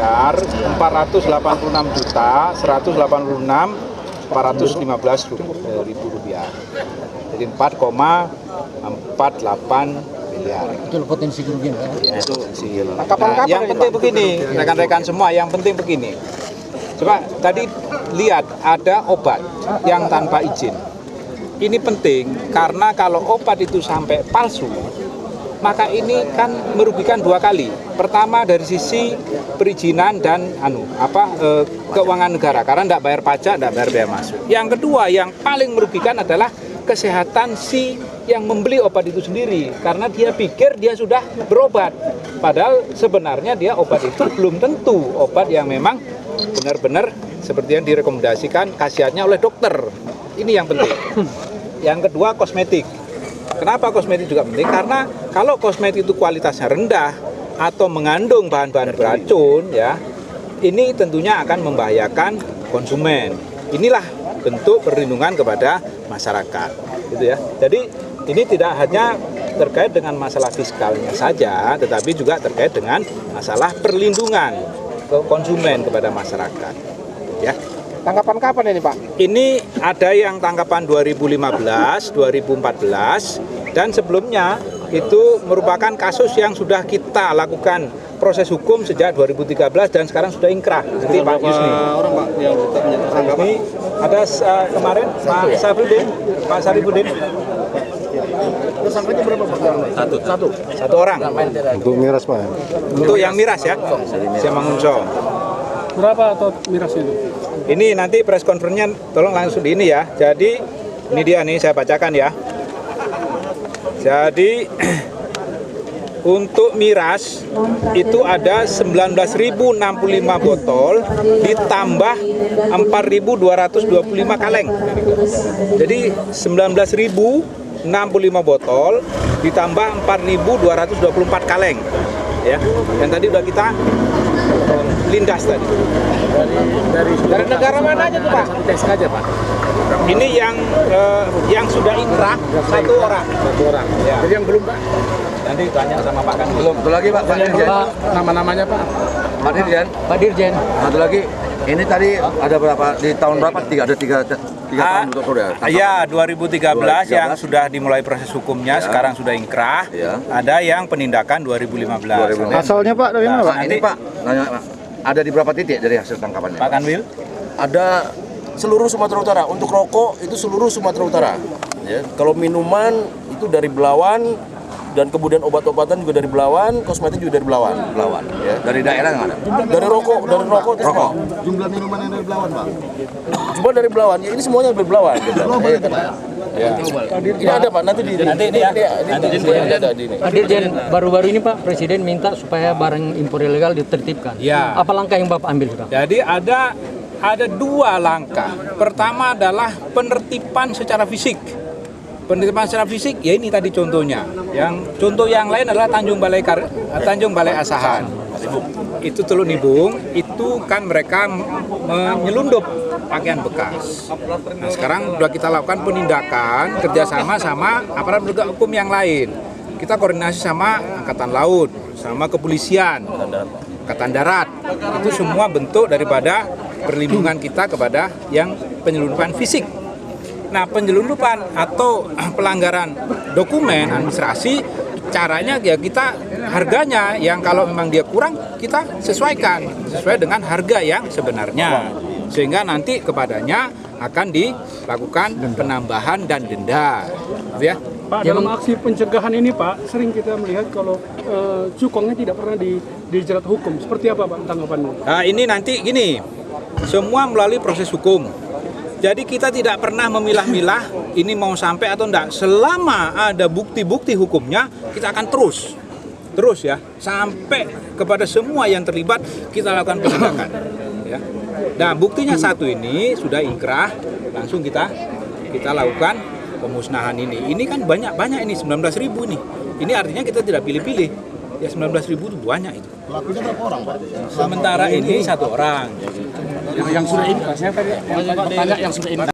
miliar 486 juta 186.415 ribu rupiah. Jadi 4,48 miliar. Itu potensi kerugian, Pak. Ya, itu nah, yang penting begini, rekan-rekan semua, yang penting begini. Coba tadi lihat ada obat yang tanpa izin. Ini penting karena kalau obat itu sampai palsu, maka ini kan merugikan dua kali. Pertama dari sisi perizinan dan keuangan negara karena tidak bayar pajak, tidak bayar biaya masuk. Yang kedua yang paling merugikan adalah kesehatan si yang membeli obat itu sendiri karena dia pikir dia sudah berobat. Padahal sebenarnya dia obat itu belum tentu obat yang memang benar-benar seperti yang direkomendasikan khasiatnya oleh dokter. Ini yang penting. Yang kedua kosmetik. Kenapa kosmetik juga penting? Karena kalau kosmetik itu kualitasnya rendah atau mengandung bahan-bahan beracun, ya, ini tentunya akan membahayakan konsumen. Inilah bentuk perlindungan kepada masyarakat, gitu ya. Jadi ini tidak hanya terkait dengan masalah fiskalnya saja, tetapi juga terkait dengan masalah perlindungan ke konsumen kepada masyarakat, ya. Tanggapan kapan ini, Pak? Ini ada yang tangkapan 2015, 2014, dan sebelumnya itu merupakan kasus yang sudah kita lakukan proses hukum sejak 2013 dan sekarang sudah ingkrah. Nanti Pak Yusni. Orang, Pak, yang tanggapan. Ini ada kemarin Pak Safrudin, Pak Sarifudin. Tersangkanya berapa, Pak? Satu orang. Untuk miras, Pak. Untuk yang miras ya, Siamangunso. Berapa atau miras itu? Ini nanti press conference-nya tolong langsung di ini ya. Jadi ini dia nih, saya bacakan ya. Jadi untuk miras itu ada 19.065 botol ditambah 4.225 kaleng. Jadi 19.065 botol ditambah 4.224 kaleng. Ya. Dan tadi udah kita lindas tadi. Dari negara mana aja tuh, Pak? Tes aja, Pak. Ini yang sudah inkrah satu orang. Ya. Jadi yang belum, Pak? Nanti tanya sama Pak Kan. Belum, satu lagi Pak Dirjen. Nama-namanya, Pak? Pak Dirjen. Pak Dirjen. Satu lagi, ini tadi ada berapa, di tahun berapa? Ada tiga tahun untuk Korea. Ya, 2013 yang sudah dimulai proses hukumnya, sekarang sudah inkrah. Ya. Ada yang penindakan 2015. Asalnya, Pak, dari mana, Pak? Pak, ini Pak, nanya Pak, ada di berapa titik dari hasil tangkapannya? Pak Kanwil? Ada seluruh Sumatera Utara. Untuk rokok itu seluruh Sumatera Utara. Ya. Kalau minuman itu dari Belawan dan kemudian obat-obatan juga dari Belawan, kosmetik juga dari Belawan. Ya. Dari daerah yang ada? Dari rokok Rokok. Jumlah minuman yang dari Belawan, Pak? Cuma dari Belawan. Ya, ini semuanya dari Belawan. Global itu, Pak. Ya. Ini ada Pak, nanti di Nanti ini ya. ada di ini. Pak Dirjen, baru-baru ini Pak Presiden minta supaya barang impor ilegal ditertibkan. Ya. Apa langkah yang Bapak ambil sudah? Jadi ada dua langkah. Pertama adalah penertiban secara fisik. Penertiban secara fisik, ya ini tadi contohnya. Contoh yang lain adalah Tanjung Balai Asahan. Itu Teluk Nibung, itu kan mereka menyelundup pakaian bekas. Nah, sekarang sudah kita lakukan penindakan kerjasama sama aparat penegak hukum yang lain. Kita koordinasi sama Angkatan Laut, sama kepolisian, Angkatan Darat. Itu semua bentuk daripada perlindungan kita kepada yang penyelundupan fisik. Nah, penyelundupan atau pelanggaran dokumen administrasi, caranya ya kita harganya yang kalau memang dia kurang kita sesuaikan sesuai dengan harga yang sebenarnya, sehingga nanti kepadanya akan dilakukan penambahan dan denda, ya. Pak, dalam aksi pencegahan ini, Pak, sering kita melihat kalau cukongnya tidak pernah dijerat hukum. Seperti apa, Pak, tanggapannya? Nah, ini nanti gini, semua melalui proses hukum. Jadi kita tidak pernah memilah-milah ini mau sampai atau enggak. Selama ada bukti-bukti hukumnya, kita akan terus ya, sampai kepada semua yang terlibat kita lakukan penindakan. Ya. Nah, buktinya satu ini sudah ingkrah, langsung kita lakukan pemusnahan ini. Ini kan banyak ini 19.000 ini. Ini artinya kita tidak pilih-pilih. Ya 19.000 itu banyak itu. Pelakunya berapa orang, Pak? Sementara ini satu orang. Yang sudah ini, saya tadi bertanya yang sudah ini.